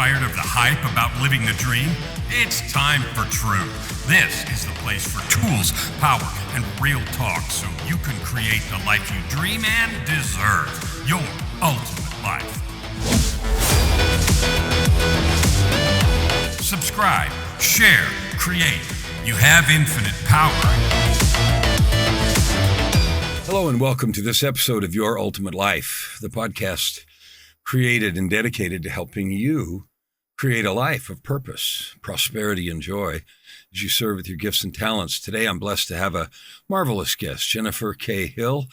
Tired of the hype about living the dream? It's time for truth. This is the place for tools, power, and real talk so you can create the life you dream and deserve. Your ultimate life. Subscribe, share, create. You have infinite power. Hello and welcome to this episode of Your Ultimate Life, the podcast created and dedicated to helping you create a life of purpose, prosperity, and joy as you serve with your gifts and talents. Today, I'm blessed to have a marvelous guest, Jennifer K. Hill,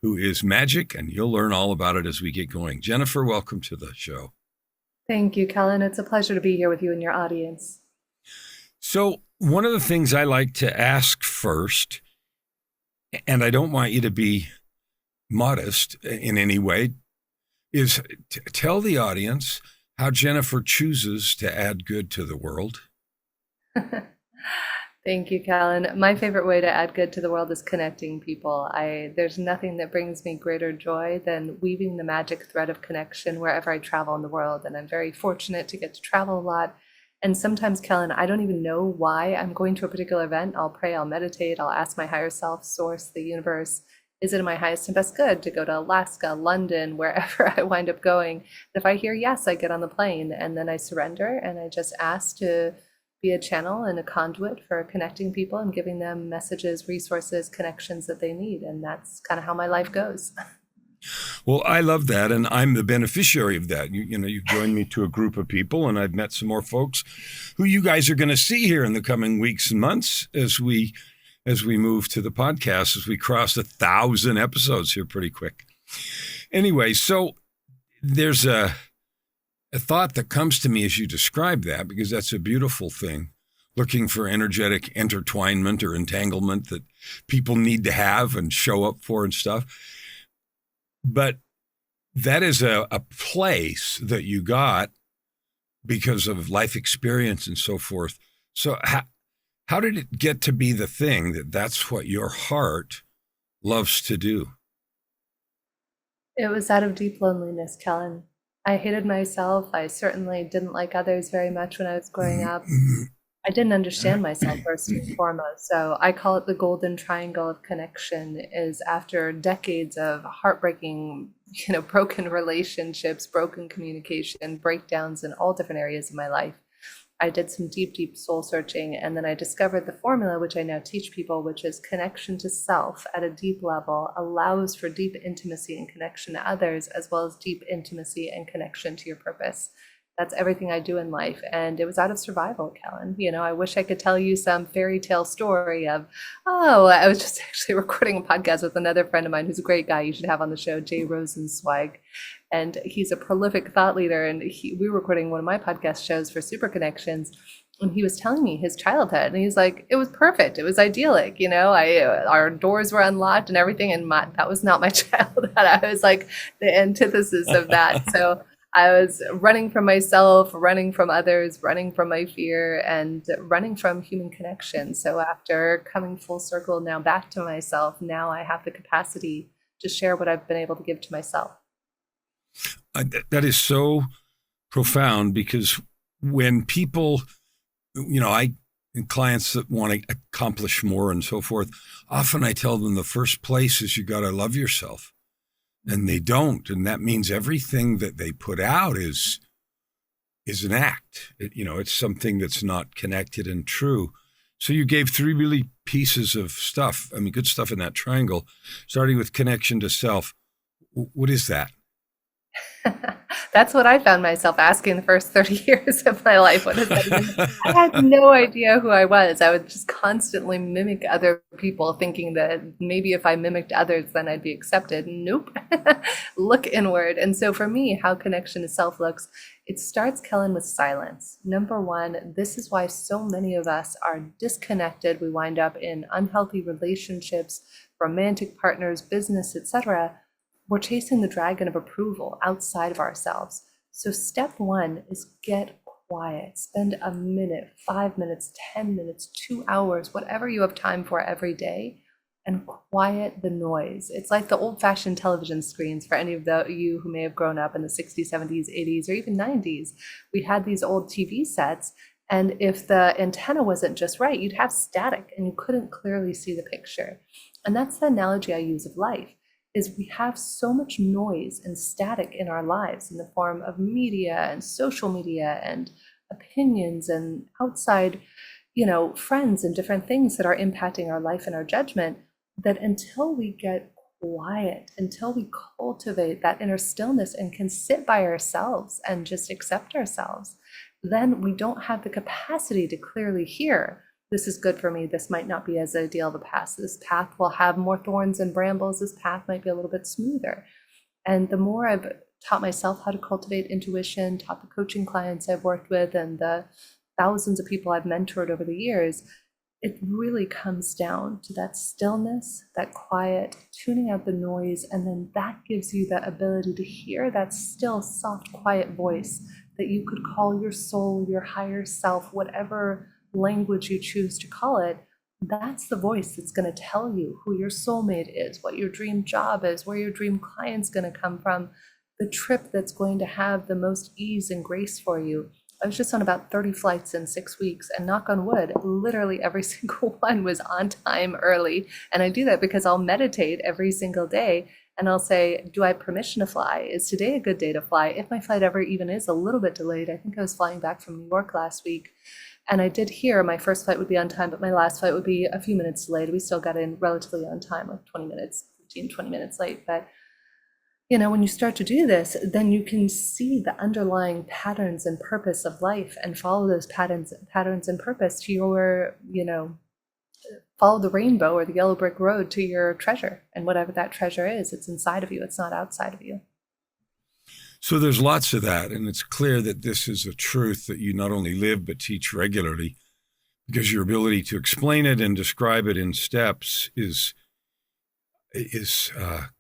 who is magic, and you'll learn all about it as we get going. Jennifer, welcome to the show. Thank you, Kellen. It's a pleasure to be here with you and your audience. So one of the things I like to ask first, and I don't want you to be modest in any way, is tell the audience how Jennifer chooses to add good to the world. Thank you, Kellen. My favorite way to add good to the world is connecting people. There's nothing that brings me greater joy than weaving the magic thread of connection wherever I travel in the world. And I'm very fortunate to get to travel a lot. And sometimes, Kellen, I don't even know why I'm going to a particular event. I'll pray, I'll meditate, I'll ask my higher self, source, the universe, is it in my highest and best good to go to Alaska, London, wherever I wind up going? And if I hear yes, I get on the plane and then I surrender and I just ask to be a channel and a conduit for connecting people and giving them messages, resources, connections that they need. And that's kind of how my life goes. Well, I love that, and I'm the beneficiary of that. You've joined me to a group of people, and I've met some more folks who you guys are going to see here in the coming weeks and months as we move to the podcast, as we cross 1,000 episodes here pretty quick. Anyway, so there's a thought that comes to me as you describe that, because that's a beautiful thing, looking for energetic intertwinement or entanglement that people need to have and show up for and stuff. But that is a place that you got because of life experience and so forth. So how did it get to be the thing that's what your heart loves to do? It was out of deep loneliness, Kellen. I hated myself. I certainly didn't like others very much when I was growing up. I didn't understand myself first and foremost. So I call it the golden triangle of connection. Is after decades of heartbreaking, broken relationships, broken communication, breakdowns in all different areas of my life, I did some deep, deep soul searching. And then I discovered the formula, which I now teach people, which is connection to self at a deep level allows for deep intimacy and connection to others, as well as deep intimacy and connection to your purpose. That's everything I do in life. And it was out of survival, Kellen. I wish I could tell you some fairy tale story of, I was just actually recording a podcast with another friend of mine who's a great guy you should have on the show, Jay Rosenzweig. And he's a prolific thought leader. And we were recording one of my podcast shows for Super Connections. And he was telling me his childhood. And he's like, it was perfect. It was idyllic. Our doors were unlocked and everything. And that was not my childhood. I was like the antithesis of that. So I was running from myself, running from others, running from my fear, and running from human connection. So after coming full circle now back to myself, now I have the capacity to share what I've been able to give to myself. That is so profound, because when people, clients that want to accomplish more and so forth, often I tell them the first place is you got to love yourself. And they don't. And that means everything that they put out is an act. It's something that's not connected and true. So you gave 3 really pieces of stuff. Good stuff in that triangle, starting with connection to self. What is that? That's what I found myself asking the first 30 years of my life. What is that? I had no idea who I was. I would just constantly mimic other people, thinking that maybe if I mimicked others, then I'd be accepted. Nope. Look inward. And so for me, how connection to self looks, it starts, Kellen, with silence. Number one, this is why so many of us are disconnected. We wind up in unhealthy relationships, romantic partners, business, etc. We're chasing the dragon of approval outside of ourselves. So step one is get quiet. Spend a minute, 5 minutes, 10 minutes, 2 hours, whatever you have time for every day, and quiet the noise. It's like the old-fashioned television screens for any of you who may have grown up in the 60s, 70s, 80s, or even 90s. We had these old TV sets, and if the antenna wasn't just right, you'd have static and you couldn't clearly see the picture. And that's the analogy I use of life, is we have so much noise and static in our lives in the form of media and social media and opinions and outside, friends and different things that are impacting our life and our judgment, that until we get quiet, until we cultivate that inner stillness and can sit by ourselves and just accept ourselves, then we don't have the capacity to clearly hear, this is good for me, this might not be as ideal of a path, this path will have more thorns and brambles, this path might be a little bit smoother. And the more I've taught myself how to cultivate intuition, taught the coaching clients I've worked with, and the thousands of people I've mentored over the years, it really comes down to that stillness, that quiet, tuning out the noise, and then that gives you the ability to hear that still, soft, quiet voice that you could call your soul, your higher self, whatever language you choose to call it. That's the voice that's going to tell you who your soulmate is, what your dream job is, where your dream client's going to come from, the trip that's going to have the most ease and grace for you. I was just on about 30 flights in 6 weeks, and knock on wood, literally every single one was on time early. And I do that because I'll meditate every single day and I'll say, do I have permission to fly? Is today a good day to fly? If my flight ever even is a little bit delayed, I think I was flying back from New York last week. And I did hear my first flight would be on time, but my last flight would be a few minutes delayed. We still got in relatively on time, like 20 minutes, 15, 20 minutes late. But when you start to do this, then you can see the underlying patterns and purpose of life and follow those patterns and purpose to your, follow the rainbow or the yellow brick road to your treasure. And whatever that treasure is, it's inside of you. It's not outside of you. So there's lots of that. And it's clear that this is a truth that you not only live, but teach regularly, because your ability to explain it and describe it in steps is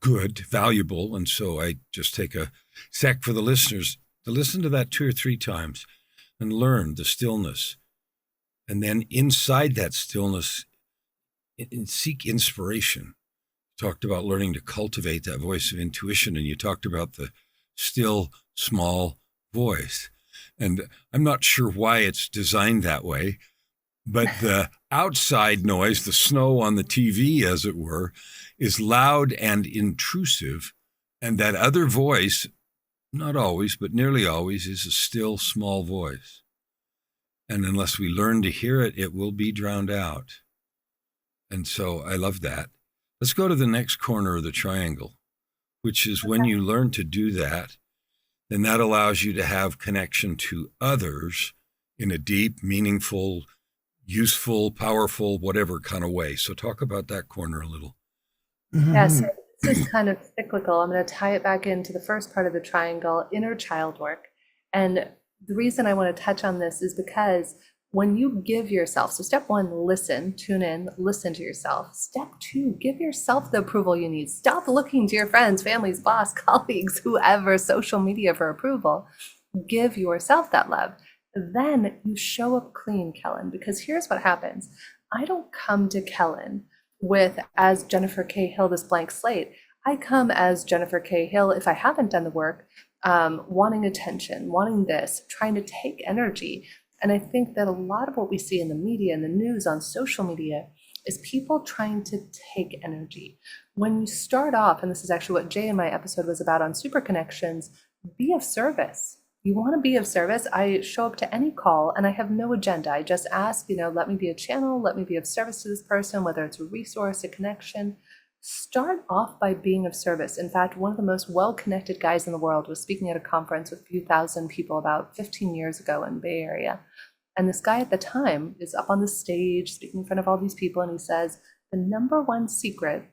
good, valuable. And so I just take a sec for the listeners to listen to that 2 or 3 times and learn the stillness. And then inside that stillness, seek inspiration. You talked about learning to cultivate that voice of intuition, and you talked about the still, small voice. And I'm not sure why it's designed that way, but the outside noise, the snow on the TV, as it were, is loud and intrusive. And that other voice, not always, but nearly always, is a still, small voice. And unless we learn to hear it, it will be drowned out. And so I love that. Let's go to the next corner of the triangle, which is when you learn to do that, then that allows you to have connection to others in a deep, meaningful, useful, powerful, whatever kind of way. So talk about that corner a little. Yeah, so this is kind of cyclical. I'm going to tie it back into the first part of the triangle, inner child work. And the reason I want to touch on this is because when you give yourself, so step 1, listen, tune in, listen to yourself. Step 2, give yourself the approval you need. Stop looking to your friends, families, boss, colleagues, whoever, social media for approval. Give yourself that love. Then you show up clean, Kellen, because here's what happens. I don't come to Kellen with, as Jennifer K. Hill, this blank slate. I come as Jennifer K. Hill, if I haven't done the work, wanting attention, wanting this, trying to take energy. And I think that a lot of what we see in the media and the news on social media is people trying to take energy. When you start off, and this is actually what Jay in my episode was about on super connections, be of service. You want to be of service. I show up to any call and I have no agenda. I just ask, let me be a channel, let me be of service to this person, whether it's a resource, a connection. Start off by being of service. In fact, one of the most well-connected guys in the world was speaking at a conference with a few thousand people about 15 years ago in the Bay Area. And this guy at the time is up on the stage speaking in front of all these people, and he says, the number one secret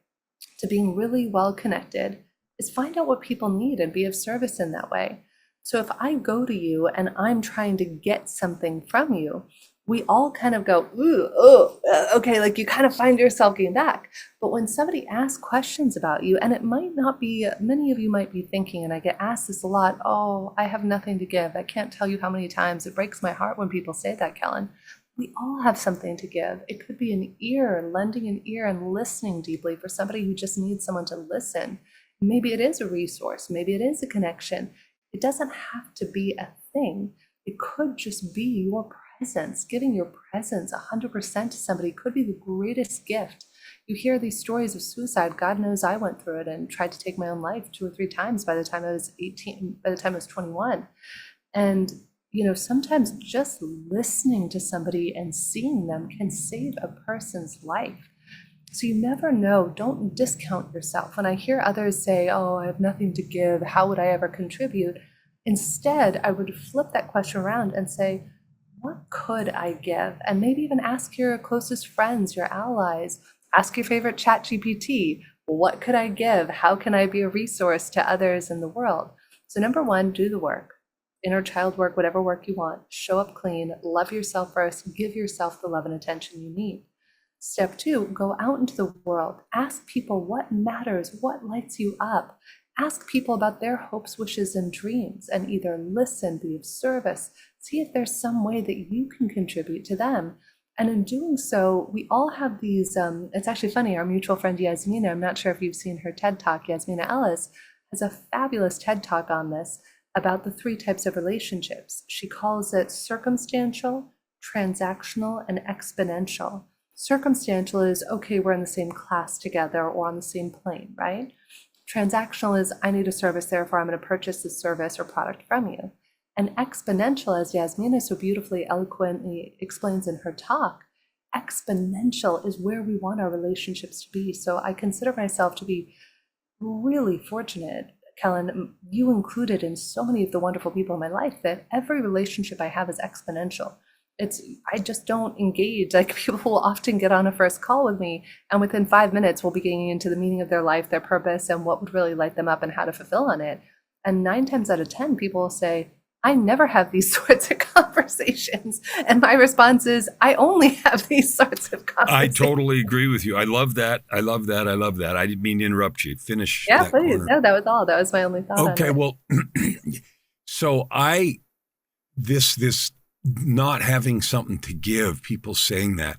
to being really well-connected is find out what people need and be of service in that way. So if I go to you and I'm trying to get something from you, we all kind of go, ooh, oh, okay, like you kind of find yourself getting back. But when somebody asks questions about you, and it might not be, many of you might be thinking, and I get asked this a lot, oh, I have nothing to give. I can't tell you how many times it breaks my heart when people say that, Kellen. we all have something to give. It could be an ear, lending an ear and listening deeply for somebody who just needs someone to listen. Maybe it is a resource, maybe it is a connection. It doesn't have to be a thing. It could just be your presence. Giving your presence 100% to somebody could be the greatest gift. You hear these stories of suicide. God knows I went through it and tried to take my own life 2 or 3 times by the time I was 18, by the time I was 21. And sometimes just listening to somebody and seeing them can save a person's life. So you never know. Don't discount yourself. When I hear others say, oh, I have nothing to give, how would I ever contribute? Instead, I would flip that question around and say, what could I give? And maybe even ask your closest friends, your allies, ask your favorite chat GPT, what could I give? How can I be a resource to others in the world? So number one, do the work. Inner child work, whatever work you want. Show up clean, love yourself first, give yourself the love and attention you need. Step two, go out into the world. Ask people what matters, what lights you up. Ask people about their hopes, wishes, and dreams, and either listen, be of service, see if there's some way that you can contribute to them. And in doing so, we all have these, it's actually funny, our mutual friend Yasmina, I'm not sure if you've seen her TED Talk, Yasmina Ellis, has a fabulous TED Talk on this about the 3 types of relationships. She calls it circumstantial, transactional, and exponential. Circumstantial is, okay, we're in the same class together or on the same plane, right? Transactional is, I need a service, therefore I'm going to purchase this service or product from you. And exponential, as Yasmina so beautifully, eloquently explains in her talk, exponential is where we want our relationships to be. So I consider myself to be really fortunate, Kellen, you included in so many of the wonderful people in my life, that every relationship I have is exponential. I just don't engage. Like, people will often get on a first call with me, and within 5 minutes, we'll be getting into the meaning of their life, their purpose, and what would really light them up and how to fulfill on it. And 9 times out of 10, people will say, I never have these sorts of conversations. And my response is, I only have these sorts of I conversations. totally agree with you. I love that. I love that. I love that. I didn't mean to interrupt you. Finish Yeah, that please. corner. No, that was all. That was my only thought on Okay, it. well, so this not having something to give, people saying that,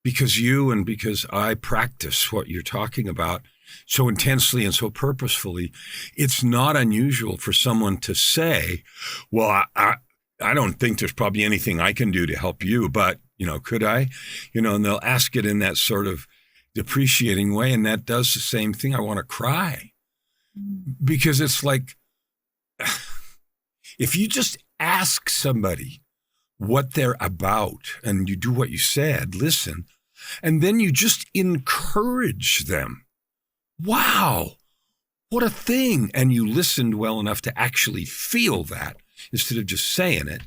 because I practice what you're talking about so intensely and so purposefully, it's not unusual for someone to say, well, I don't think there's probably anything I can do to help you, but, could I? And they'll ask it in that sort of depreciating way. And that does the same thing. I want to cry, because it's like, if you just ask somebody what they're about and you do what you said, listen, and then you just encourage them. Wow, what a thing. And you listened well enough to actually feel that instead of just saying it.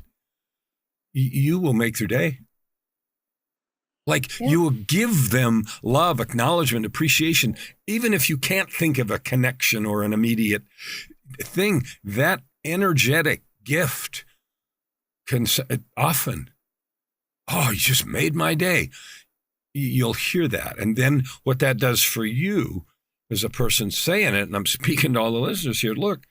You will make their day. Like, Yeah. you will give them love, acknowledgement, appreciation, even if you can't think of a connection or an immediate thing. That energetic gift can often, oh, you just made my day. You'll hear that. And then what that does for you as a person saying it, and I'm speaking to all the listeners here, look,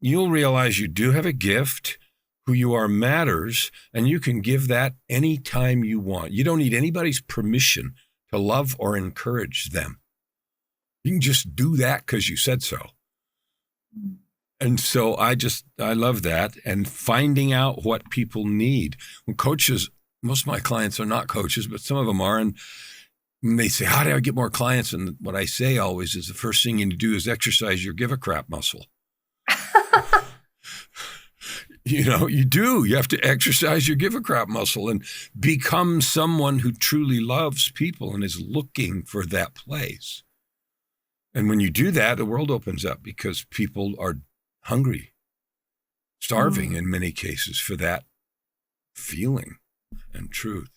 you'll realize you do have a gift. Who you are matters, and you can give that anytime you want. You don't need anybody's permission to love or encourage them. You can just do that because you said so. And so I love that, and finding out what people need. When coaches, most of my clients are not coaches, but some of them are, and they say, how do I get more clients? And what I say always is, the first thing you need to do is exercise your give a crap muscle. You do. You have to exercise your give a crap muscle and become someone who truly loves people and is looking for that place. And when you do that, the world opens up, because people are hungry, starving in many cases for that feeling and truth.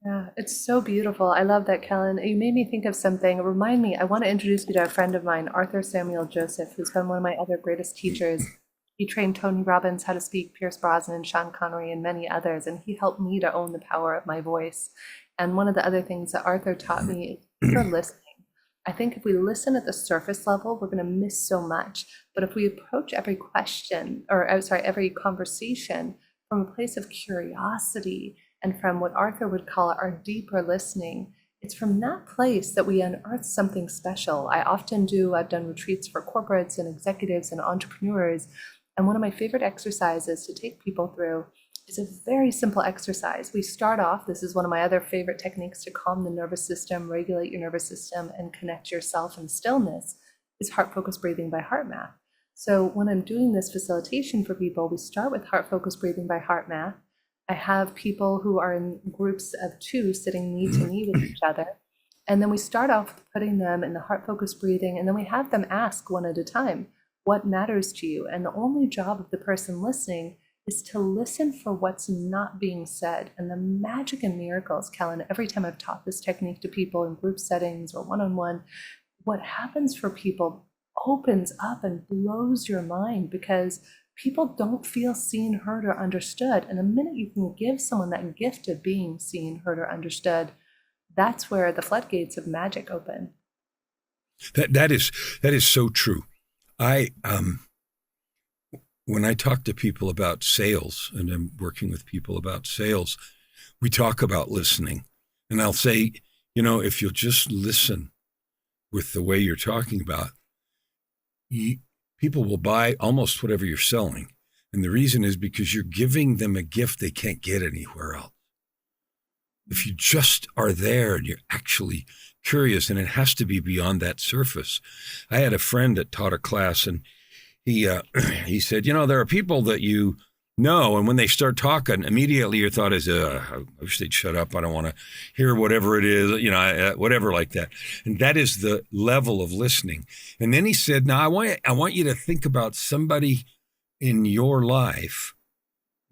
Yeah, it's so beautiful. I love that, Kellen. You made me think of something. Remind me, I want to introduce you to a friend of mine, Arthur Samuel Joseph, who's been one of my other greatest teachers. He trained Tony Robbins how to speak, Pierce Brosnan, Sean Connery, and many others, and he helped me to own the power of my voice. And one of the other things that Arthur taught me is for listening. I think if we listen at the surface level, we're going to miss so much. But if we approach every question, or every conversation from a place of curiosity and from what Arthur would call our deeper listening. It's from that place that we unearth something special. I've done retreats for corporates and executives and entrepreneurs. And one of my favorite exercises to take people through is a very simple exercise. We start off, this is one of my other favorite techniques to calm the nervous system, regulate your nervous system, and connect yourself in stillness, is heart-focused breathing by HeartMath. So when I'm doing this facilitation for people, we start with heart-focused breathing by HeartMath. I have people who are in groups of 2 sitting knee to knee with each other. And then we start off with putting them in the heart-focused breathing, and then we have them ask one at a time, what matters to you? And the only job of the person listening is to listen for what's not being said. And the magic and miracles, Kellen, every time I've taught this technique to people in group settings or one-on-one, what happens for people opens up and blows your mind, because people don't feel seen, heard, or understood. And the minute you can give someone that gift of being seen, heard, or understood, that's where the floodgates of magic open. That is so true. When I talk to people about sales, and I'm working with people about sales, we talk about listening. And I'll say, if you'll just listen with the way you're talking about, people will buy almost whatever you're selling. And the reason is because you're giving them a gift they can't get anywhere else. If you just are there and you're actually curious, and it has to be beyond that surface. I had a friend that taught a class, and he said, there are people that you know, and when they start talking, immediately your thought is, I wish they'd shut up. I don't want to hear whatever it is, whatever like that. And that is the level of listening. And then he said, now I want you to think about somebody in your life,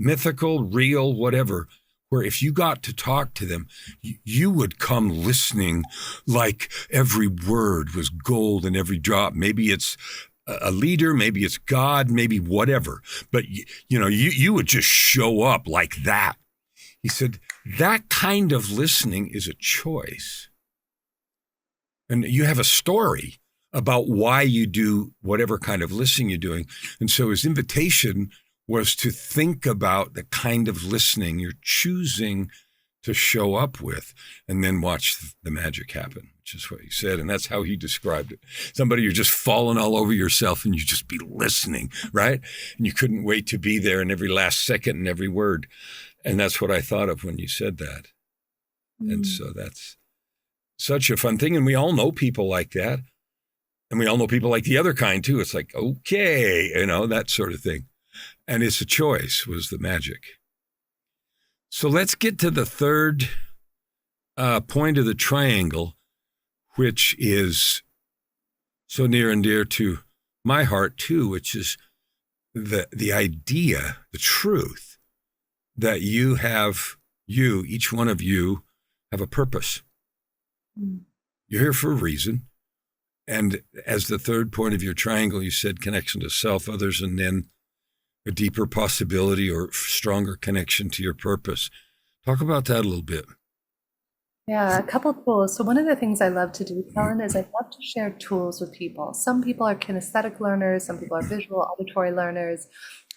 mythical, real, whatever, where if you got to talk to them, you would come listening like every word was gold and every drop. Maybe it's a leader, maybe it's God, maybe whatever. But, you would just show up like that. He said, that kind of listening is a choice. And you have a story about why you do whatever kind of listening you're doing. And so his invitation was to think about the kind of listening you're choosing to show up with, and then watch the magic happen, which is what he said. And that's how he described it. Somebody, you're just falling all over yourself and you just be listening, right? And you couldn't wait to be there in every last second and every word. And that's what I thought of when you said that. And so that's such a fun thing. And we all know people like that. And we all know people like the other kind too. It's like, okay, that sort of thing. And it's a choice was the magic. So let's get to the third point of the triangle, which is so near and dear to my heart too, which is the idea, the truth that each one of you have a purpose. You're here for a reason. And as the third point of your triangle, you said connection to self, others, and then a deeper possibility or stronger connection to your purpose. Talk about that a little bit. Yeah, a couple of tools. So one of the things I love to do, Kellen, is I love to share tools with people. Some people are kinesthetic learners, some people are visual, auditory learners.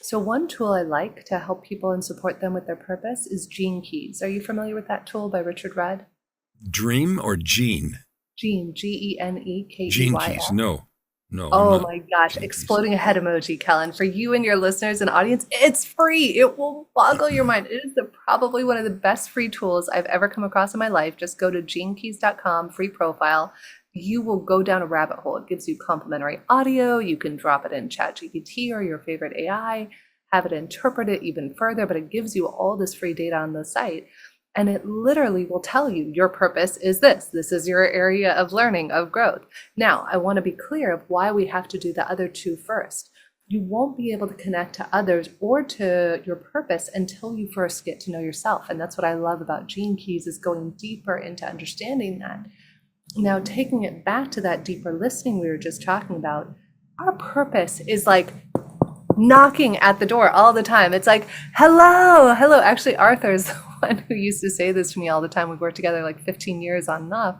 So one tool I like to help people and support them with their purpose is Gene Keys. Are you familiar with that tool by Richard Rudd? Dream or Gene? Gene, G-E-N-E-K-E-Y-S. Gene Keys, no. Oh my gosh, exploding a head emoji, Kellen. For you and your listeners and audience, it's free. It will boggle your mind. It is probably one of the best free tools I've ever come across in my life. Just go to genekeys.com, free profile. You will go down a rabbit hole. It gives you complimentary audio. You can drop it in ChatGPT or your favorite AI, have it interpret it even further, but it gives you all this free data on the site. And it literally will tell you your purpose is this. This is your area of learning, of growth. Now, I want to be clear of why we have to do the other two first. You won't be able to connect to others or to your purpose until you first get to know yourself. And that's what I love about Gene Keys, is going deeper into understanding that. Now, taking it back to that deeper listening we were just talking about, our purpose is like knocking at the door all the time. It's like, hello. Actually, Arthur's the one who used to say this to me all the time. We've worked together like 15 years on and off.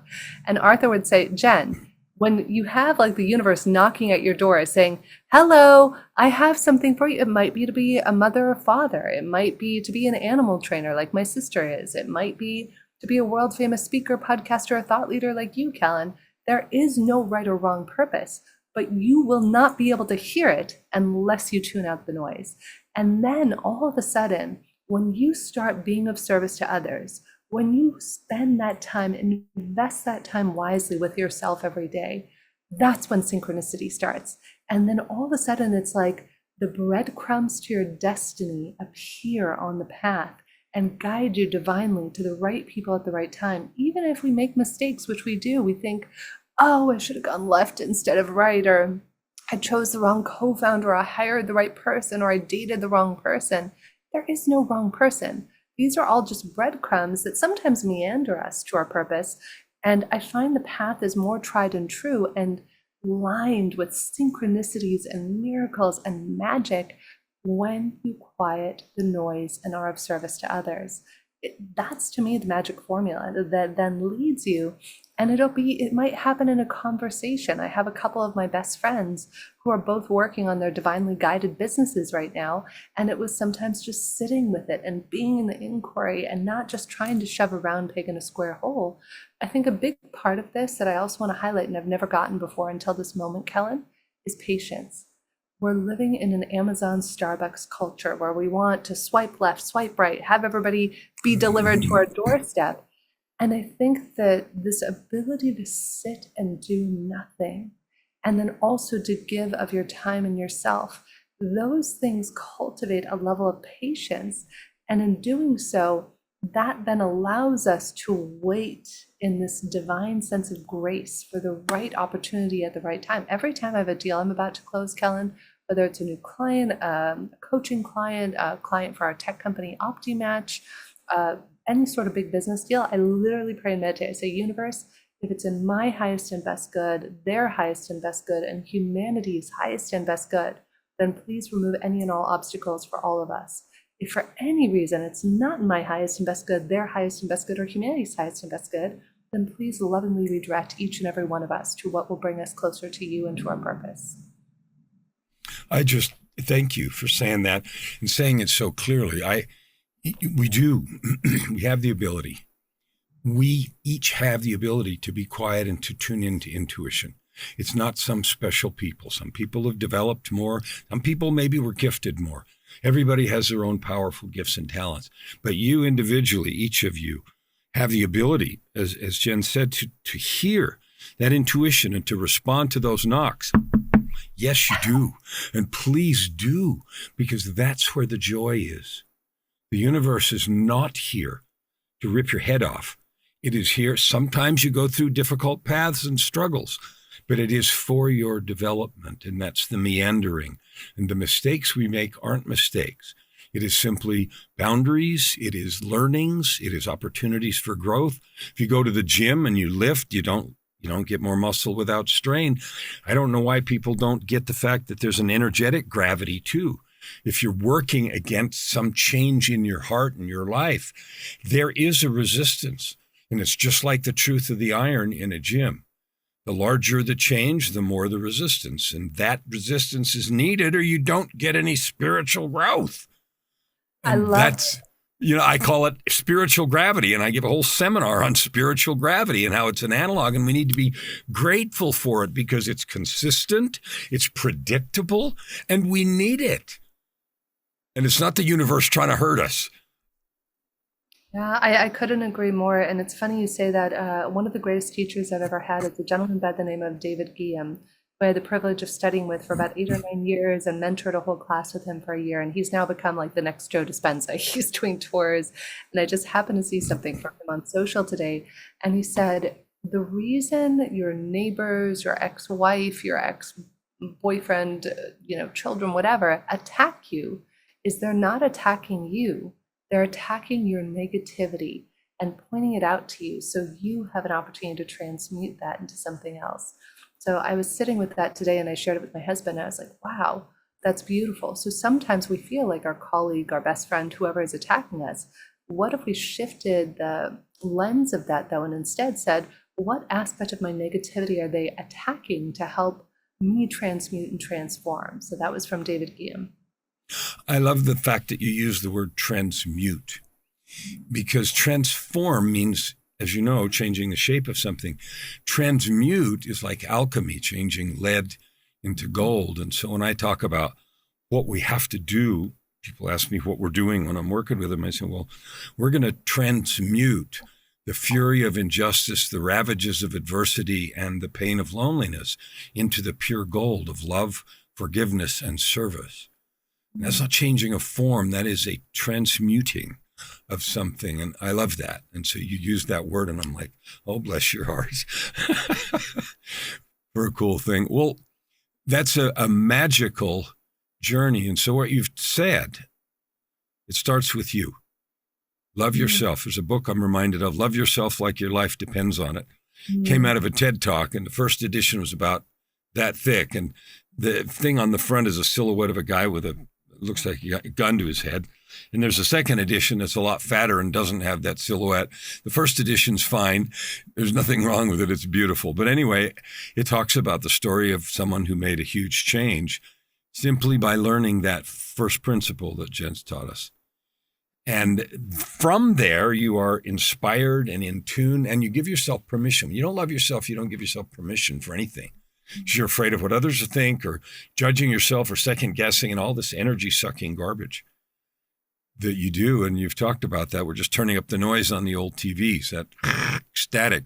And Arthur would say, Jen, when you have like the universe knocking at your door saying, hello, I have something for you. It might be to be a mother or father. It might be to be an animal trainer like my sister is. It might be to be a world famous speaker, podcaster, or thought leader like you, Kellen. There is no right or wrong purpose, but you will not be able to hear it unless you tune out the noise. And then all of a sudden, when you start being of service to others, when you spend that time and invest that time wisely with yourself every day, that's when synchronicity starts. And then all of a sudden, it's like the breadcrumbs to your destiny appear on the path and guide you divinely to the right people at the right time. Even if we make mistakes, which we do, we think, oh, I should have gone left instead of right, or I chose the wrong co-founder, or I hired the right person, or I dated the wrong person. There is no wrong person. These are all just breadcrumbs that sometimes meander us to our purpose. And I find the path is more tried and true and lined with synchronicities and miracles and magic when you quiet the noise and are of service to others. That's to me the magic formula that then leads you. And it might happen in a conversation. I have a couple of my best friends who are both working on their divinely guided businesses right now. And it was sometimes just sitting with it and being in the inquiry and not just trying to shove a round peg in a square hole. I think a big part of this that I also want to highlight, and I've never gotten before until this moment, Kellen, is patience. We're living in an Amazon Starbucks culture where we want to swipe left, swipe right, have everybody be delivered to our doorstep. And I think that this ability to sit and do nothing, and then also to give of your time and yourself, those things cultivate a level of patience. And in doing so, that then allows us to wait in this divine sense of grace for the right opportunity at the right time. Every time I have a deal I'm about to close, Kellen, whether it's a new client, a coaching client, a client for our tech company, Optimatch, any sort of big business deal, I literally pray and meditate. I say, universe, if it's in my highest and best good, their highest and best good, and humanity's highest and best good, then please remove any and all obstacles for all of us. If for any reason it's not in my highest and best good, their highest and best good, or humanity's highest and best good, then please lovingly redirect each and every one of us to what will bring us closer to you and to our purpose. I just thank you for saying that and saying it so clearly. We do. We have the ability. We each have the ability to be quiet and to tune into intuition. It's not some special people. Some people have developed more. Some people maybe were gifted more. Everybody has their own powerful gifts and talents. But you individually, each of you, have the ability, as Jen said, to hear that intuition and to respond to those knocks. Yes, you do. And please do, because that's where the joy is. The universe is not here to rip your head off. It is here. Sometimes you go through difficult paths and struggles, but it is for your development, and that's the meandering. And the mistakes we make aren't mistakes. It is simply boundaries. It is learnings. It is opportunities for growth. If you go to the gym and you lift, you don't get more muscle without strain. I don't know why people don't get the fact that there's an energetic gravity too. If you're working against some change in your heart and your life, there is a resistance. And it's just like the truth of the iron in a gym. The larger the change, the more the resistance. And that resistance is needed or you don't get any spiritual growth. And that's, I call it spiritual gravity. And I give a whole seminar on spiritual gravity and how it's an analog. And we need to be grateful for it because it's consistent, it's predictable, and we need it. And it's not the universe trying to hurt us. Yeah, I couldn't agree more. And it's funny you say that. One of the greatest teachers I've ever had is a gentleman by the name of David Guillaume, who I had the privilege of studying with for about 8 or 9 years and mentored a whole class with him for a year. And he's now become like the next Joe Dispenza. He's doing tours. And I just happened to see something from him on social today. And he said, the reason your neighbors, your ex-wife, your ex-boyfriend, children, whatever, attack you is they're not attacking you. They're attacking your negativity and pointing it out to you so you have an opportunity to transmute that into something else. So I was sitting with that today and I shared it with my husband. I was like, wow, that's beautiful. So sometimes we feel like our colleague, our best friend, whoever is attacking us. What if we shifted the lens of that though and instead said, what aspect of my negativity are they attacking to help me transmute and transform? So that was from David Guillaume. I love the fact that you use the word transmute, because transform means, as you know, changing the shape of something. Transmute is like alchemy, changing lead into gold. And so when I talk about what we have to do, people ask me what we're doing when I'm working with them. I say, well, we're going to transmute the fury of injustice, the ravages of adversity, and the pain of loneliness into the pure gold of love, forgiveness, and service. And that's not changing a form. That is a transmuting of something. And I love that. And so you use that word and I'm like, oh, bless your heart. For a cool thing. Well, that's a magical journey. And so what you've said, it starts with you. Love yourself. There's a book I'm reminded of, Love Yourself Like Your Life Depends on It. Came out of a TED Talk, and the first edition was about that thick. And the thing on the front is a silhouette of a guy with looks like a gun to his head. And there's a second edition that's a lot fatter and doesn't have that silhouette. The first edition's fine. There's nothing wrong with it. It's beautiful. But anyway, it talks about the story of someone who made a huge change simply by learning that first principle that Jen's taught us. And from there, you are inspired and in tune, and you give yourself permission. When you don't love yourself, you don't give yourself permission for anything. Because you're afraid of what others will think, or judging yourself, or second guessing, and all this energy sucking garbage that you do. And you've talked about that. We're just turning up the noise on the old TVs, that static.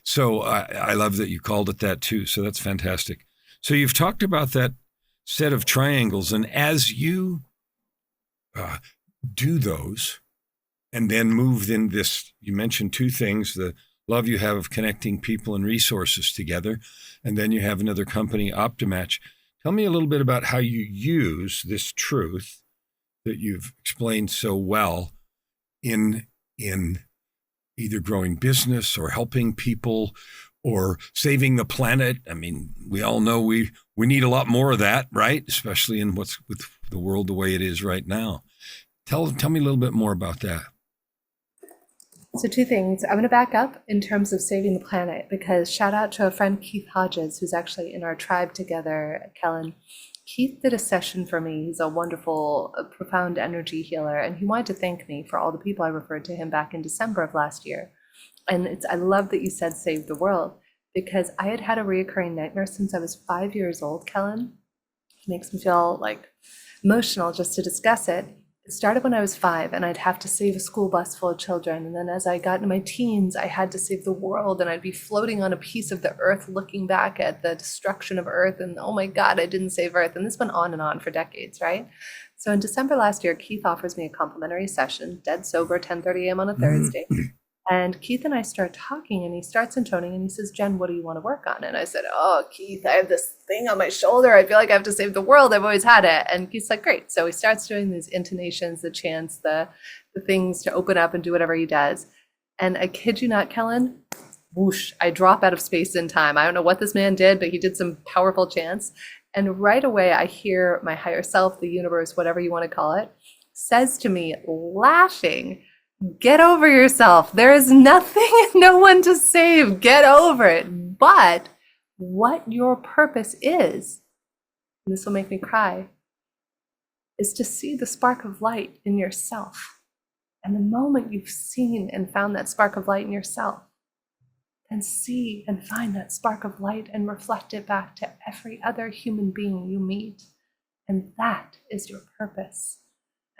So I love that you called it that too. So that's fantastic. So you've talked about that set of triangles, and as you do those and then move in this, you mentioned two things, the love you have of connecting people and resources together, and then you have another company, Optimatch. Tell me a little bit about how you use this truth that you've explained so well in either growing business or helping people or saving the planet. I mean, we all know we need a lot more of that, right? Especially in what's with the world the way it is right now. Tell me a little bit more about that. So two things. I'm going to back up in terms of saving the planet, because shout out to a friend, Keith Hodges, who's actually in our tribe together, Kellen. Keith did a session for me. He's a wonderful, profound energy healer, and he wanted to thank me for all the people I referred to him back in December of last year. And I love that you said save the world, because I had a reoccurring nightmare since I was 5 years old, Kellen. It makes me feel like emotional just to discuss it. It started when I was 5, and I'd have to save a school bus full of children. And then as I got into my teens, I had to save the world, and I'd be floating on a piece of the earth looking back at the destruction of Earth. And oh my God, I didn't save Earth. And this went on and on for decades, right? So in December last year, Keith offers me a complimentary session, dead sober, 10:30 a.m. on a Thursday. And Keith and I start talking, and he starts intoning, and he says, Jen, what do you want to work on? And I said, oh, Keith, I have this thing on my shoulder. I feel like I have to save the world. I've always had it. And Keith's like, great. So he starts doing these intonations, the chants, the things to open up and do whatever he does. And I kid you not, Kellen, whoosh, I drop out of space and time. I don't know what this man did, but he did some powerful chants. And right away, I hear my higher self, the universe, whatever you want to call it, says to me, laughing, get over yourself. There is nothing and no one to save. Get over it. But what your purpose is, and this will make me cry, is to see the spark of light in yourself. And the moment you've seen and found that spark of light in yourself, then see and find that spark of light and reflect it back to every other human being you meet. And that is your purpose.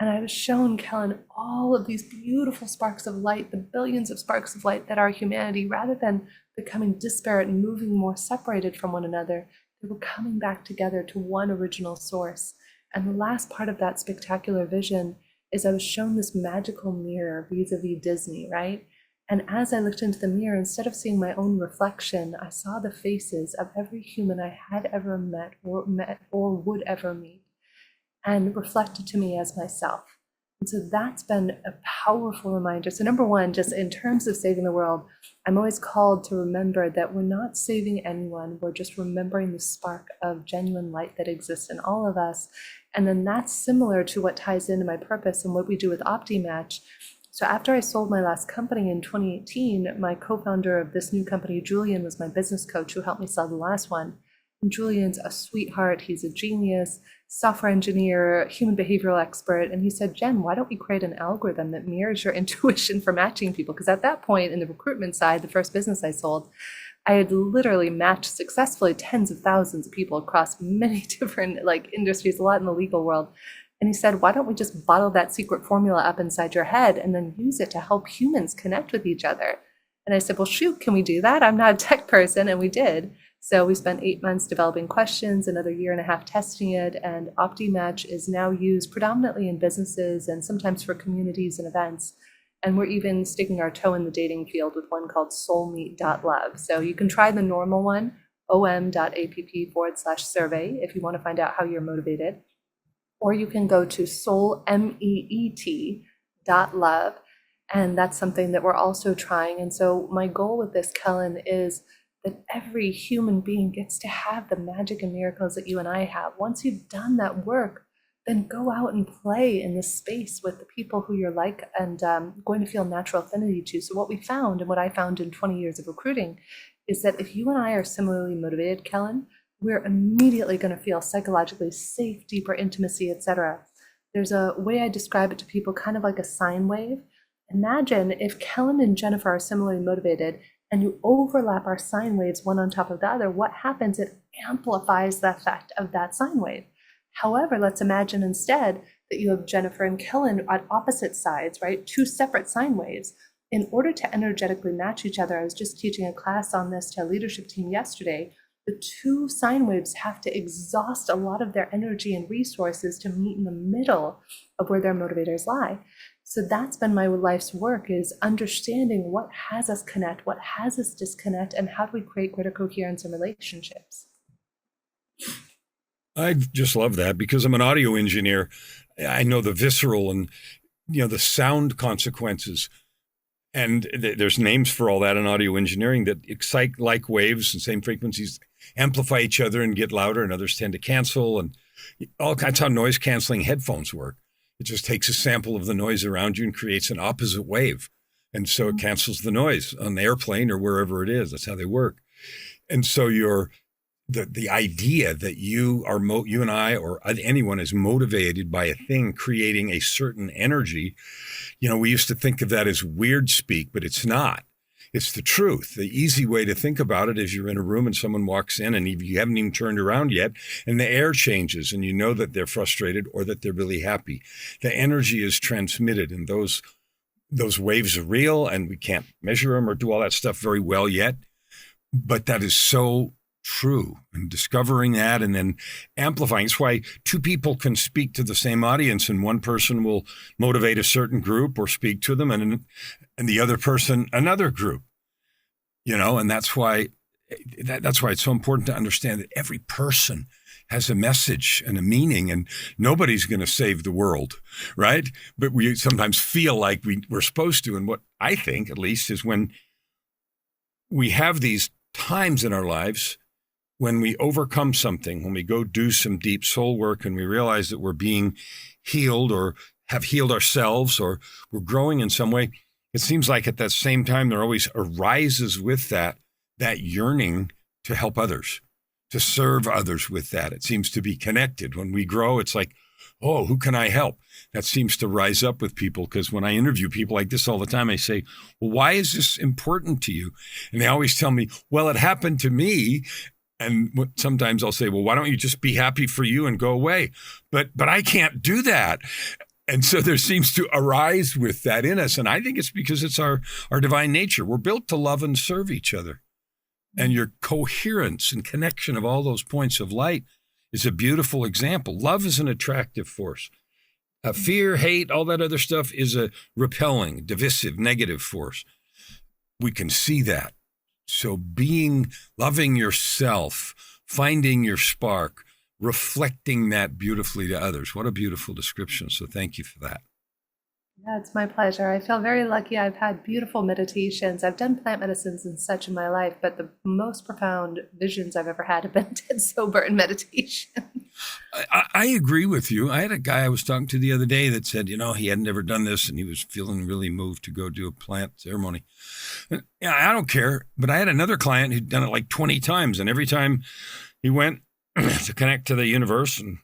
And I was shown, Kellen, all of these beautiful sparks of light, the billions of sparks of light that are humanity, rather than becoming disparate and moving more separated from one another, they were coming back together to one original source. And the last part of that spectacular vision is I was shown this magical mirror vis-a-vis Disney, right? And as I looked into the mirror, instead of seeing my own reflection, I saw the faces of every human I had ever met or would ever meet, and reflected to me as myself. And so that's been a powerful reminder. So number one, just in terms of saving the world, I'm always called to remember that we're not saving anyone. We're just remembering the spark of genuine light that exists in all of us. And then that's similar to what ties into my purpose and what we do with Optimatch. So after I sold my last company in 2018, my co-founder of this new company, Julian, was my business coach who helped me sell the last one. And Julian's a sweetheart. He's a genius, software engineer, human behavioral expert. And he said, Jen, why don't we create an algorithm that mirrors your intuition for matching people? Because at that point in the recruitment side, the first business I sold, I had literally matched successfully tens of thousands of people across many different industries, a lot in the legal world. And he said, why don't we just bottle that secret formula up inside your head and then use it to help humans connect with each other? And I said, well, shoot, can we do that? I'm not a tech person. And we did. So we spent 8 months developing questions, another year and a half testing it. And Optimatch is now used predominantly in businesses and sometimes for communities and events. And we're even sticking our toe in the dating field with one called soulmeet.love. So you can try the normal one, om.app/survey, if you want to find out how you're motivated. Or you can go to soulmeet.love. And that's something that we're also trying. And so my goal with this, Kellen, is that every human being gets to have the magic and miracles that you and I have. Once you've done that work, then go out and play in this space with the people who you're like and going to feel natural affinity to. So what we found, and what I found in 20 years of recruiting, is that if you and I are similarly motivated, Kellen, we're immediately going to feel psychologically safe, deeper intimacy, etc. There's a way I describe it to people, kind of like a sine wave. Imagine if Kellen and Jennifer are similarly motivated and you overlap our sine waves one on top of the other. What happens? It amplifies the effect of that sine wave. However, let's imagine instead that you have Jennifer and Kellen at opposite sides, right? Two separate sine waves. In order to energetically match each other, I was just teaching a class on this to a leadership team yesterday. The two sine waves have to exhaust a lot of their energy and resources to meet in the middle of where their motivators lie. So that's been my life's work, is understanding what has us connect, what has us disconnect, and how do we create greater coherence in relationships. I just love that because I'm an audio engineer. I know the visceral and, the sound consequences. And there's names for all that in audio engineering that excite like waves and same frequencies amplify each other and get louder, and others tend to cancel, and all kinds. How noise canceling headphones work. It just takes a sample of the noise around you and creates an opposite wave. And so it cancels the noise on the airplane or wherever it is. That's how they work. And so the idea that you and I or anyone is motivated by a thing creating a certain energy, we used to think of that as weird speak, but it's not. It's the truth. The easy way to think about it is you're in a room and someone walks in and you haven't even turned around yet and the air changes and you know that they're frustrated or that they're really happy. The energy is transmitted and those waves are real and we can't measure them or do all that stuff very well yet. But that is so true, and discovering that and then amplifying. It's why two people can speak to the same audience and one person will motivate a certain group or speak to them and the other person another group, and that's why it's so important to understand that every person has a message and a meaning, and nobody's going to save the world, right? But we sometimes feel like we're supposed to. And what I think, at least, is when we have these times in our lives when we overcome something, when we go do some deep soul work and we realize that we're being healed or have healed ourselves or we're growing in some way, it seems like at that same time there always arises with that yearning to help others, to serve others with that. It seems to be connected. When we grow, it's like, oh, who can I help? That seems to rise up with people, because when I interview people like this all the time, I say, well, why is this important to you? And they always tell me, well, it happened to me. And sometimes I'll say, well, why don't you just be happy for you and go away? But I can't do that. And so there seems to arise with that in us. And I think it's because it's our divine nature. We're built to love and serve each other. And your coherence and connection of all those points of light is a beautiful example. Love is an attractive force. Fear, hate, all that other stuff is a repelling, divisive, negative force. We can see that. So loving yourself, finding your spark, reflecting that beautifully to others. What a beautiful description. So thank you for that. Yeah, it's my pleasure. I feel very lucky. I've had beautiful meditations. I've done plant medicines and such in my life, but the most profound visions I've ever had have been dead sober in meditation. I agree with you. I had a guy I was talking to the other day that said, he had never done this and he was feeling really moved to go do a plant ceremony. And, yeah, I don't care. But I had another client who'd done it like 20 times. And every time he went to connect to the universe and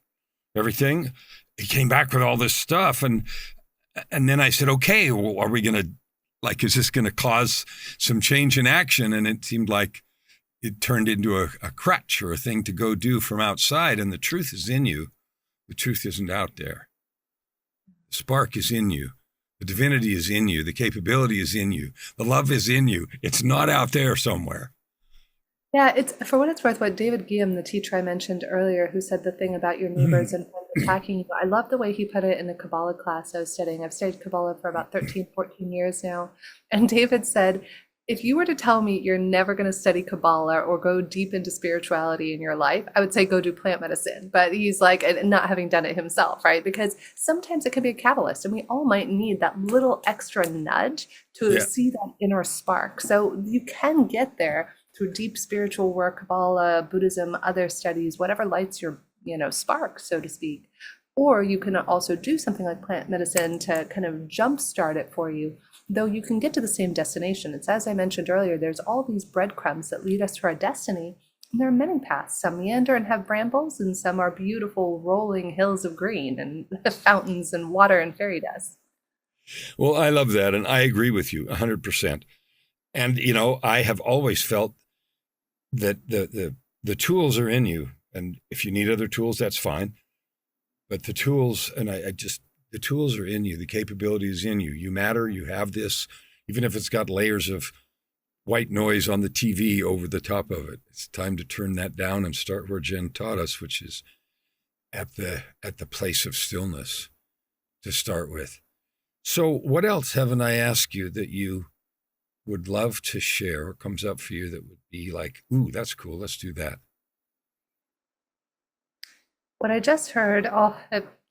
everything, he came back with all this stuff. And then I said, okay, well, are we going to, like, is this going to cause some change in action? And it seemed like it turned into a crutch or a thing to go do from outside. And the truth is in you. The truth isn't out there. The spark is in you. The divinity is in you. The capability is in you. The love is in you. It's not out there somewhere. Yeah, it's for what it's worth, what David Guillaume, the teacher I mentioned earlier, who said the thing about your neighbors and friends attacking you, I love the way he put it in a Kabbalah class I was studying. I've studied Kabbalah for about 13, 14 years now. And David said, if you were to tell me you're never going to study Kabbalah or go deep into spirituality in your life, I would say go do plant medicine. But he's like, and not having done it himself, right? Because sometimes it can be a catalyst, and we all might need that little extra nudge to see that inner spark. So you can get there through deep spiritual work, Kabbalah, Buddhism, other studies, whatever lights your, spark, so to speak. Or you can also do something like plant medicine to kind of jumpstart it for you, though you can get to the same destination. It's as I mentioned earlier, there's all these breadcrumbs that lead us to our destiny. And there are many paths. Some meander and have brambles, and some are beautiful rolling hills of green and fountains and water and fairy dust. Well, I love that. And I agree with you 100%. And, I have always felt that the tools are in you. And if you need other tools, that's fine. But the tools, and the tools are in you. The capability is in you. You matter. You have this, even if it's got layers of white noise on the TV over the top of it. It's time to turn that down and start where Jen taught us, which is at the place of stillness to start with. So what else haven't I asked you that you would love to share or comes up for you that would be like, ooh, that's cool, let's do that? What I just heard,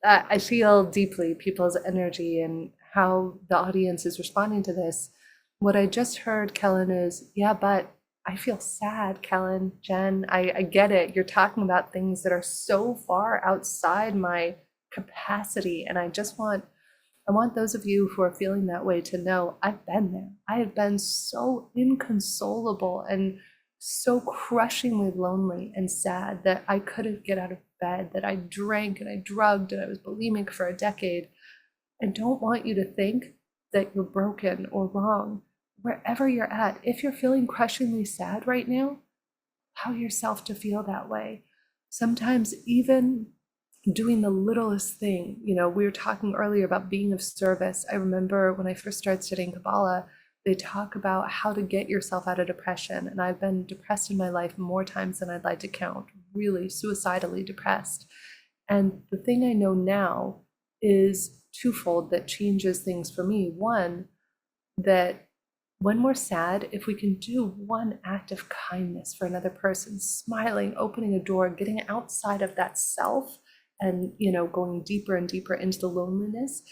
I feel deeply people's energy and how the audience is responding to this. What I just heard, Kellen, is, yeah, but I feel sad, Kellen, Jen. I get it. You're talking about things that are so far outside my capacity. And I want those of you who are feeling that way to know I've been there. I have been so inconsolable and so crushingly lonely and sad that I couldn't get out of bed, that I drank and I drugged and I was bulimic for a decade. I don't want you to think that you're broken or wrong. Wherever you're at, if you're feeling crushingly sad right now, allow yourself to feel that way. Sometimes even doing the littlest thing. We were talking earlier about being of service. I remember when I first started studying Kabbalah, they talk about how to get yourself out of depression. And I've been depressed in my life more times than I'd like to count, really suicidally depressed. And the thing I know now is twofold that changes things for me. One, that when we're sad, if we can do one act of kindness for another person, smiling, opening a door, getting outside of that self, and going deeper and deeper into the loneliness,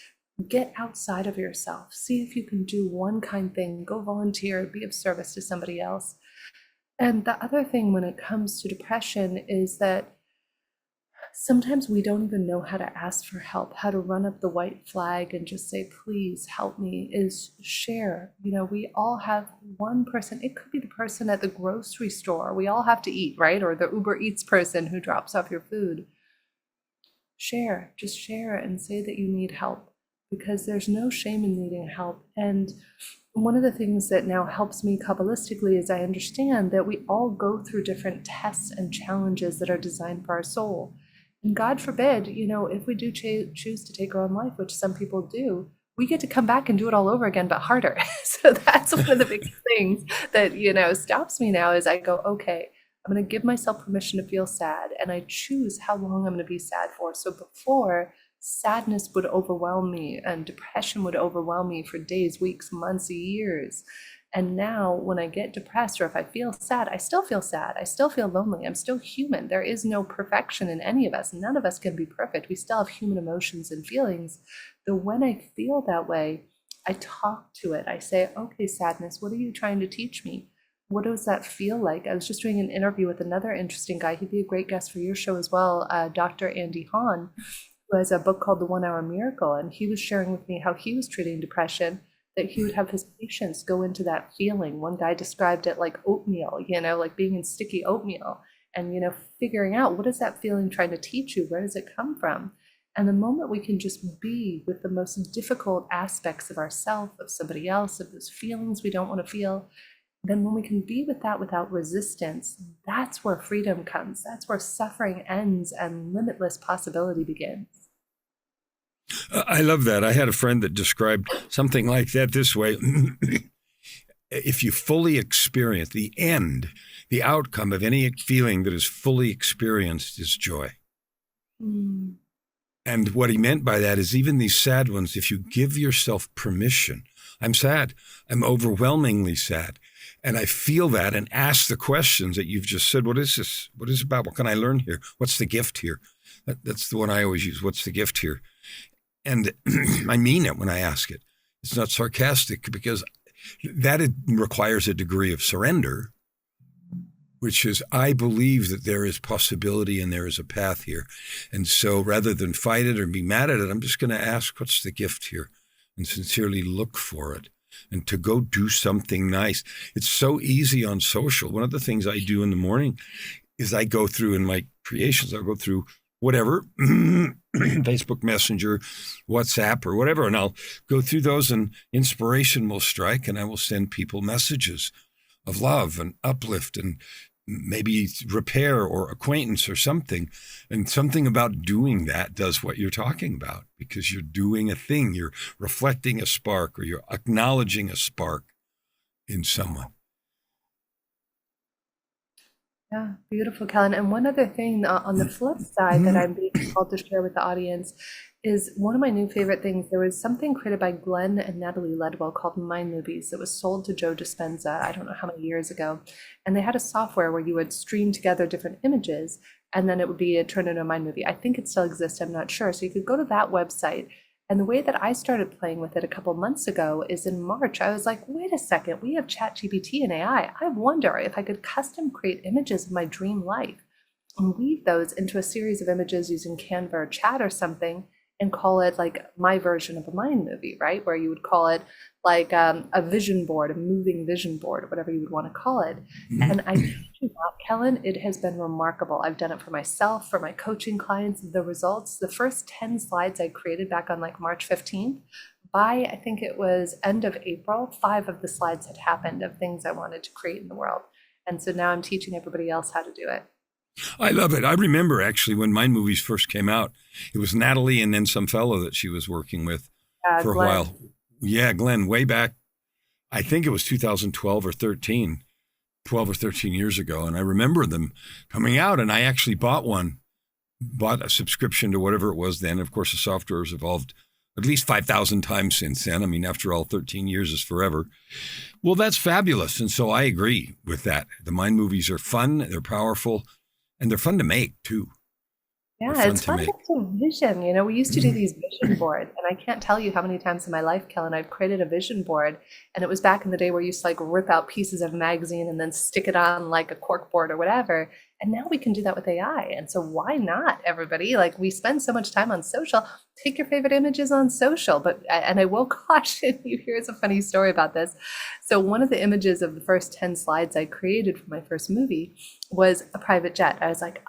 get outside of yourself. See if you can do one kind thing, go volunteer, be of service to somebody else. And the other thing when it comes to depression is that sometimes we don't even know how to ask for help, how to run up the white flag and just say, please help me, is share. We all have one person. It could be the person at the grocery store. We all have to eat, right? Or the Uber Eats person who drops off your food. Just share and say that you need help, because there's no shame in needing help. And one of the things that now helps me Kabbalistically is I understand that we all go through different tests and challenges that are designed for our soul. And God forbid, if we do choose to take our own life, which some people do, we get to come back and do it all over again, but harder. So that's one of the big things that, stops me now is I go, okay, I'm going to give myself permission to feel sad, and I choose how long I'm going to be sad for. So before, sadness would overwhelm me and depression would overwhelm me for days, weeks, months, years. And now when I get depressed or if I feel sad, I still feel sad. I still feel lonely. I'm still human. There is no perfection in any of us. None of us can be perfect. We still have human emotions and feelings. Though when I feel that way, I talk to it. I say, okay, sadness, what are you trying to teach me? what does that feel like? I was just doing an interview with another interesting guy. He'd be a great guest for your show as well, Dr. Andy Hahn, who has a book called The 1 Hour Miracle. And he was sharing with me how he was treating depression, that he would have his patients go into that feeling. One guy described it like oatmeal, like being in sticky oatmeal and, figuring out, what is that feeling trying to teach you? Where does it come from? And the moment we can just be with the most difficult aspects of ourself, of somebody else, of those feelings we don't want to feel, then when we can be with that without resistance, that's where freedom comes. That's where suffering ends and limitless possibility begins. I love that. I had a friend that described something like that this way. If you fully experience the end, the outcome of any feeling that is fully experienced is joy. Mm. And what he meant by that is even these sad ones, if you give yourself permission, I'm sad, I'm overwhelmingly sad, and I feel that, and ask the questions that you've just said. What is this? What is it about? What can I learn here? What's the gift here? That's the one I always use. What's the gift here? And I mean it when I ask it. It's not sarcastic, because that requires a degree of surrender, which is, I believe that there is possibility and there is a path here. And so rather than fight it or be mad at it, I'm just going to ask, what's the gift here? And sincerely look for it, and to go do something nice. It's so easy on social. One of the things I do in the morning is I go through, in my creations, I'll go through whatever, Facebook Messenger, WhatsApp, or whatever, and I'll go through those, and inspiration will strike, and I will send people messages of love and uplift and maybe repair or acquaintance or something. And something about doing that does what you're talking about, because you're doing a thing. You're reflecting a spark, or you're acknowledging a spark in someone. Yeah, beautiful, Kellen. And one other thing on the flip side that I'm being called to share with the audience is one of my new favorite things. There was something created by Glenn and Natalie Ledwell called Mind Movies that was sold to Joe Dispenza, I don't know how many years ago. And they had a software where you would stream together different images, and then it would be turned into a mind movie. I think it still exists, I'm not sure. So you could go to that website. And the way that I started playing with it a couple months ago is in March. I was like, wait a second, we have ChatGPT and AI. I wonder if I could custom create images of my dream life and weave those into a series of images using Canva or Chat or something, and call it like my version of a mind movie, right? Where you would call it like a vision board, a moving vision board, or whatever you would want to call it. And I kid you not, Kellen, it has been remarkable. I've done it for myself, for my coaching clients. The results, the first 10 slides I created back on like March 15th, by I think it was end of April, 5 of the slides had happened of things I wanted to create in the world. And so now I'm teaching everybody else how to do it. I love it. I remember actually when Mind Movies first came out, it was Natalie and then some fellow that she was working with for Glenn. a while. Yeah, Glenn, way back, I think it was 2012 or 13, 12 or 13 years ago. And I remember them coming out, and I actually bought a subscription to whatever it was then. Of course, the software has evolved at least 5,000 times since then. I mean, after all, 13 years is forever. Well, that's fabulous. And so I agree with that. The Mind Movies are fun, they're powerful, and they're fun to make too. Yeah, it's fun to vision. We used to do these vision boards, and I can't tell you how many times in my life, Kellen, I've created a vision board, and it was back in the day where you used to like rip out pieces of magazine and then stick it on like a cork board or whatever. And now we can do that with AI. And so why not, everybody? Like, we spend so much time on social. Take your favorite images on social. And I will caution you, here's a funny story about this. So one of the images of the first 10 slides I created for my first movie was a private jet. I was like,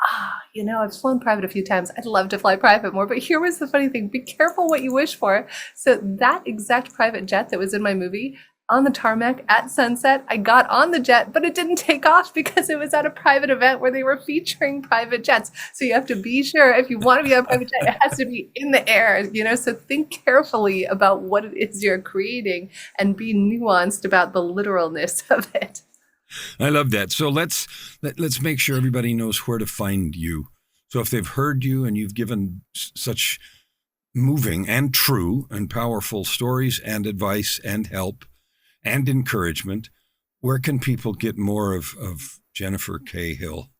I've flown private a few times. I'd love to fly private more. But here was the funny thing. Be careful what you wish for. So that exact private jet that was in my movie, on the tarmac at sunset, I got on the jet, but it didn't take off because it was at a private event where they were featuring private jets. So you have to be sure, if you want to be on a private jet, it has to be in the air, so think carefully about what it is you're creating and be nuanced about the literalness of it. I love that. So let's make sure everybody knows where to find you. So if they've heard you and you've given such moving and true and powerful stories and advice and help and encouragement, where can people get more of Jennifer K. Hill?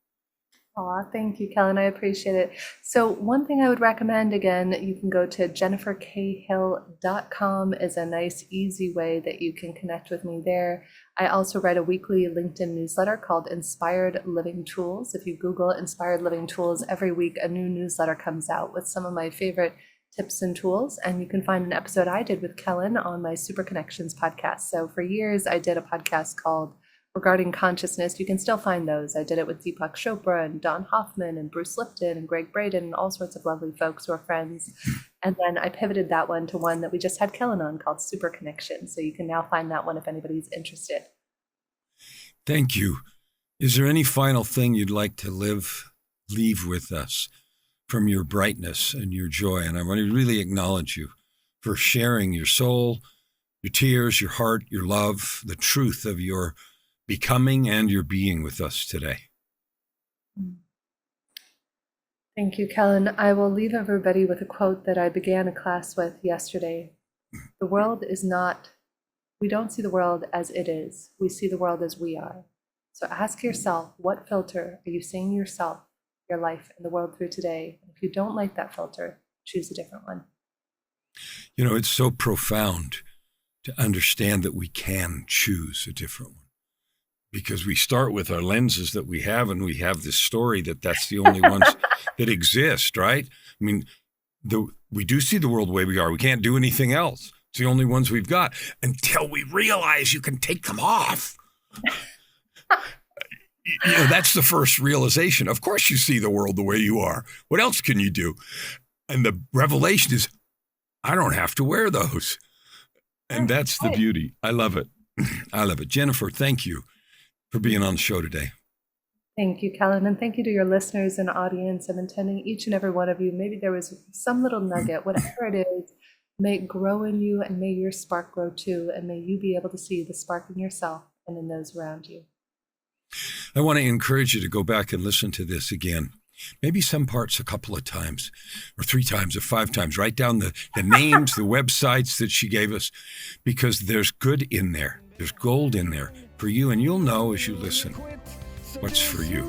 Aw, thank you, Kellen. I appreciate it. So one thing I would recommend, again, you can go to jenniferkhill.com is a nice, easy way that you can connect with me there. I also write a weekly LinkedIn newsletter called Inspired Living Tools. If you Google Inspired Living Tools, every week a new newsletter comes out with some of my favorite tips and tools. And you can find an episode I did with Kellen on my Super Connections podcast. So for years, I did a podcast called Regarding Consciousness. You can still find those. I did it with Deepak Chopra and Don Hoffman and Bruce Lipton and Greg Braden and all sorts of lovely folks who are friends. And then I pivoted that one to one that we just had Kellen on called Super Connection. So you can now find that one if anybody's interested. Thank you. Is there any final thing you'd like to leave with us from your brightness and your joy? And I want to really acknowledge you for sharing your soul, your tears, your heart, your love, the truth of your becoming and your being with us today. Thank you, Kellen. I will leave everybody with a quote that I began a class with yesterday. The world is not, we don't see the world as it is. We see the world as we are. So ask yourself, what filter are you seeing yourself, your life, and the world through today? If you don't like that filter, choose a different one. You know, it's so profound to understand that we can choose a different one. Because we start with our lenses that we have, and we have this story that's the only ones that exist, right? I mean, we do see the world the way we are. We can't do anything else. It's the only ones we've got until we realize you can take them off. That's the first realization. Of course you see the world the way you are. What else can you do? And the revelation is, I don't have to wear those. And that's the beauty. I love it. I love it. Jennifer, thank you for being on the show today. Thank you, Kellen, and thank you to your listeners and audience. I'm intending each and every one of you, maybe there was some little nugget, whatever it is, may it grow in you, and may your spark grow too, and may you be able to see the spark in yourself and in those around you. I want to encourage you to go back and listen to this again. Maybe some parts a couple of times, or 3 times, or 5 times. Write down the names, the websites that she gave us, because there's good in there. There's gold in there for you, and you'll know as you listen what's for you.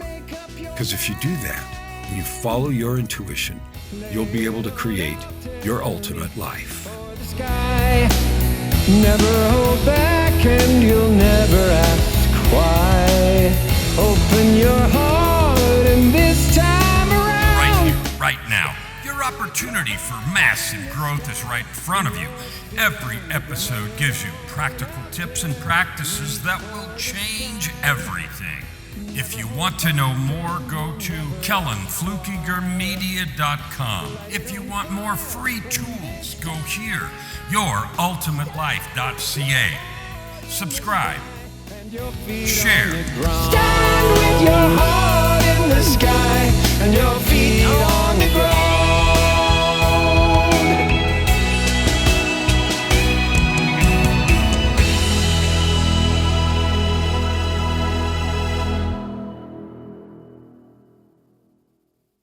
Because if you do that, and you follow your intuition, you'll be able to create your ultimate life. Never hold back, and you'll never ask why. Open your heart, and this time around. Right here, right now. Your opportunity for massive growth is right in front of you. Every episode gives you practical tips and practices that will change everything. If you want to know more, go to KellenFlukigerMedia.com. If you want more free tools, go here, YourUltimateLife.ca. Subscribe. Share. Stand with your heart in the sky and your feet on the ground.